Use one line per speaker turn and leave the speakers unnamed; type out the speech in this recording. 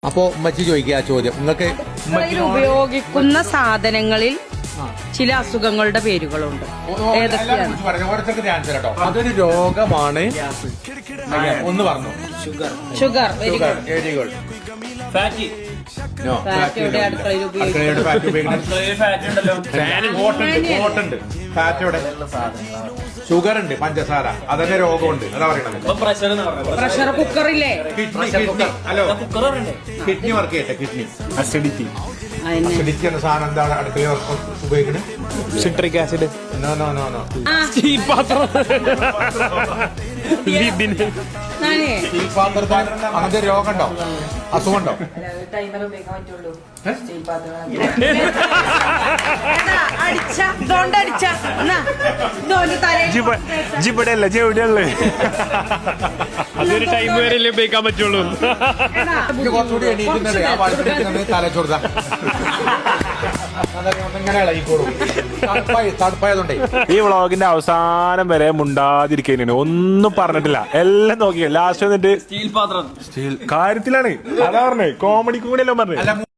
അപ്പോ ഉമ്മച്ചി ചോദിക്കുക ആ ചോദ്യം നിങ്ങൾക്ക്
ഉപയോഗിക്കുന്ന സാധനങ്ങളിൽ ചില അസുഖങ്ങളുടെ പേരുകളുണ്ട്. ഏതൊക്കെയാണ്?
അതൊരു രോഗമാണ്. ഒന്ന് പറഞ്ഞു.
ഷുഗർ. Very
good.
ഫാറ്റ്
അടുക്കളയിൽ ഉപയോഗിക്കുന്നത്.
ഷുഗർ ഉണ്ട്, പഞ്ചസാര, അതന്നെ രോഗമുണ്ട്. അതാ പറയണത്.
പ്രഷർ കുക്കറില്ലേ?
ഹലോ, കിഡ്നി വർക്ക് ചെയ്യട്ടെ. കിഡ്നി അസിഡിറ്റി എന്ന സാധനം എന്താണ് അടുക്കളയിൽ ഉപയോഗിക്കുന്നത്?
Citric acid.
No no no no.
Steel പാത്രം.
അങ്ങനത്തെ രോഗമുണ്ടോ, അസുഖമുണ്ടോ?
ജിബടല്ല ചെവിടെയല്ലേ, അതൊരു ടൈം വരെയല്ലേ ഉപയോഗിക്കാൻ പറ്റുള്ളൂ.
കുറച്ചുകൂടി എണീക്കുന്നത് ആ വഴുപ്പിടിക്കുന്നത് തലച്ചോർത്ത ഇങ്ങനെ ഇളകിക്കോളും. തണുപ്പായതുകൊണ്ടേ.
ഈ വ്ളോഗിന്റെ അവസാനം വരെ മുണ്ടാതിരിക്കുന്നതിന് ഒന്നും പറഞ്ഞിട്ടില്ല, എല്ലാം നോക്കിയ ലാസ്റ്റ് വന്നിട്ട്
സ്റ്റീൽ പാത്രം
സ്റ്റീൽ കാര്യത്തിലാണ്. അതാ പറഞ്ഞേ, കോമഡിക്കും കൂടി എല്ലാം പറഞ്ഞേ.